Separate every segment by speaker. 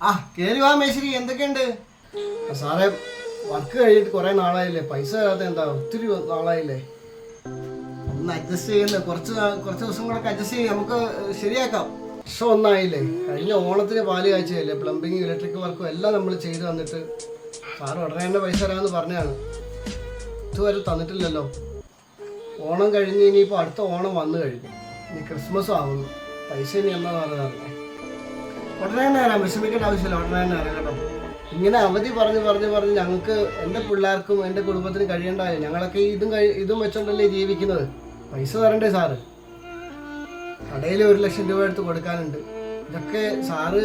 Speaker 1: ആ കേറി വാ മേശ്ശേരി, എന്തൊക്കെയുണ്ട്? സാറേ, വർക്ക് കഴിഞ്ഞിട്ട് കുറെ നാളായില്ലേ, പൈസ തരാതെ എന്താ, ഒത്തിരി നാളായില്ലേ. ഒന്ന് അഡ്ജസ്റ്റ് ചെയ്യുന്ന കുറച്ച് ദിവസം കൂടെ അഡ്ജസ്റ്റ് ചെയ്യും, നമുക്ക് ശരിയാക്കാം. വർഷം ഒന്നായില്ലേ, കഴിഞ്ഞ ഓണത്തിന് പാല് കാഴ്ചയല്ലേ, പ്ലംബിങ് ഇലക്ട്രിക് വർക്കും എല്ലാം നമ്മൾ ചെയ്തു തന്നിട്ട് സാറ് ഉടനെ തന്നെ പൈസ തരാമെന്ന് പറഞ്ഞാണ്. ഇതുവരെ തന്നിട്ടില്ലല്ലോ. ഓണം കഴിഞ്ഞ് ഇനിയിപ്പോൾ അടുത്ത ഓണം വന്നു കഴിഞ്ഞു, ഇനി ക്രിസ്മസും ആവുന്നു, പൈസ ഇനി എന്നാന്ന് പറഞ്ഞാൽ ഉടനെ തന്നെ തരാം, വിഷമിക്കേണ്ട ആവശ്യമില്ല, ഉടനെ തന്നെ തരാം കേട്ടോ. ഇങ്ങനെ അവധി പറഞ്ഞ് ഞങ്ങൾക്ക്, എൻ്റെ പിള്ളേർക്കും എൻ്റെ കുടുംബത്തിനും കഴിയേണ്ടായോ? ഞങ്ങളൊക്കെ ഇതും വെച്ചോണ്ടല്ലേ ജീവിക്കുന്നത്. പൈസ തരണ്ടേ സാറ്? കടയിൽ 1 ലക്ഷം രൂപ എടുത്ത് കൊടുക്കാനുണ്ട്. ഇതൊക്കെ സാറ്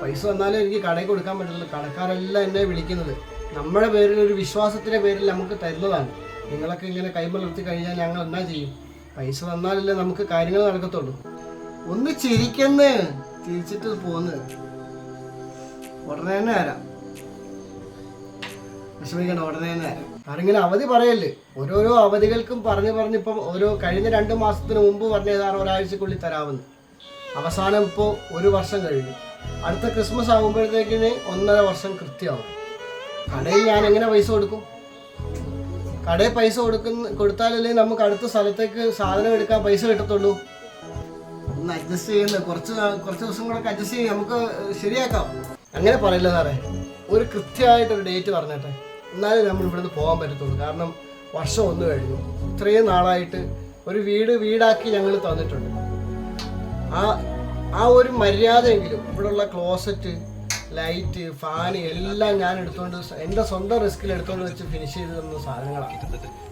Speaker 1: പൈസ തന്നാലേ എനിക്ക് കടയിൽ കൊടുക്കാൻ പറ്റുള്ളൂ. കടക്കാരെല്ലാം എന്നെ വിളിക്കുന്നത് നമ്മുടെ പേരിൽ, ഒരു വിശ്വാസത്തിൻ്റെ പേരിൽ നമുക്ക് തരുന്നതാണ്. നിങ്ങളൊക്കെ ഇങ്ങനെ കൈമലർത്തി കഴിഞ്ഞാൽ ഞങ്ങൾ എന്നാ ചെയ്യും? പൈസ തന്നാലല്ലേ നമുക്ക് കാര്യങ്ങൾ നടക്കത്തുള്ളൂ. ഒന്ന് ചിരിച്ചിട്ട് പോന്ന്, ഉടനെ തന്നെ തരാം, വിഷമിക്കണം, ഉടനെ തന്നെ തരാം. കാരണം ഇങ്ങനെ അവധി പറയല്ലേ, ഓരോരോ അവധികൾക്കും പറഞ്ഞിപ്പം കഴിഞ്ഞ 2 മാസത്തിന് മുമ്പ് പറഞ്ഞതാണ് ഒരാഴ്ചക്കുള്ളിൽ തരാമെന്ന്. അവസാനം ഇപ്പോൾ 1 വർഷം കഴിഞ്ഞു. അടുത്ത ക്രിസ്മസ് ആകുമ്പോഴത്തേക്കിന് 1.5 വർഷം കൃത്യമാവും. കടയിൽ ഞാൻ എങ്ങനെ പൈസ കൊടുക്കും? കടയിൽ പൈസ കൊടുത്താലല്ലേ നമുക്ക് അടുത്ത സ്ഥലത്തേക്ക് സാധനം എടുക്കാൻ പൈസ കിട്ടത്തുള്ളൂ. ഒന്ന് അഡ്ജസ്റ്റ് ചെയ്യുന്നത്, കുറച്ച് ദിവസം കൂടെ അഡ്ജസ്റ്റ് ചെയ്യും, നമുക്ക് ശരിയാക്കാം. അങ്ങനെ പറയില്ല സാറേ, ഒരു കൃത്യമായിട്ടൊരു ഡേറ്റ് പറഞ്ഞേട്ടെ, എന്നാലും നമ്മൾ ഇവിടുന്ന് പോകാൻ പറ്റത്തുള്ളൂ. കാരണം വർഷം 1 കഴിഞ്ഞു. ഇത്രയും നാളായിട്ട് ഒരു വീടാക്കി ഞങ്ങൾ തന്നിട്ടുണ്ട്. ആ ഒരു മര്യാദയെങ്കിലും, ഇവിടെയുള്ള ക്ലോസറ്റ്, ലൈറ്റ്, ഫാന് എല്ലാം ഞാൻ എടുത്തുകൊണ്ട്, എൻ്റെ സ്വന്തം റിസ്കിൽ എടുത്തുകൊണ്ട് വെച്ച് ഫിനിഷ് ചെയ്ത് തന്ന സാധനങ്ങളാണ്.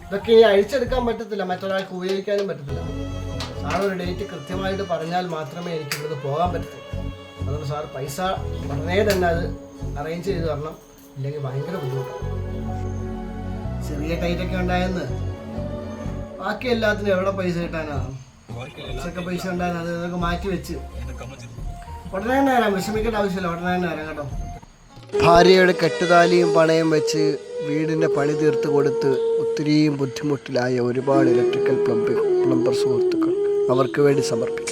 Speaker 1: ഇതൊക്കെ ഇനി അഴിച്ചെടുക്കാൻ പറ്റത്തില്ല, മറ്റൊരാൾക്ക് ഉപയോഗിക്കാനും പറ്റത്തില്ല. സാർ ഒരു ഡേറ്റ് കൃത്യമായിട്ട് പറഞ്ഞാൽ മാത്രമേ എനിക്ക് ഇവിടുന്ന് പോകാൻ പറ്റത്തുള്ളൂ. അതുകൊണ്ട് സാർ പൈസ ഉടനെ തന്നെ അത് അറേഞ്ച് ചെയ്ത് തരണം, ഇല്ലെങ്കിൽ ഭയങ്കര ബുദ്ധിമുട്ടാണ്. ചെറിയ ടൈറ്റൊക്കെ ഉണ്ടായെന്ന് ബാക്കി എല്ലാത്തിനും എവിടെ പൈസ കിട്ടാനാണ്? കുറച്ചൊക്കെ പൈസ ഉണ്ടായിരുന്നു, അത് ഇതൊക്കെ മാറ്റി വെച്ച് ഉടനെ തന്നെ വരാം, വിഷമിക്കേണ്ട ആവശ്യമില്ല, ഉടനെ തന്നെ വരാം കേട്ടോ. ഭാര്യയുടെ കെട്ടുതാലിയും പണയം വെച്ച് വീടിൻ്റെ പണി തീർത്ത് കൊടുത്ത് ഒത്തിരിയും ബുദ്ധിമുട്ടിലായ ഒരുപാട് ഇലക്ട്രിക്കൽ പ്ലംബർ സുഹൃത്തുക്കൾ അവർക്ക് വേണ്ടി സമർപ്പിക്കും.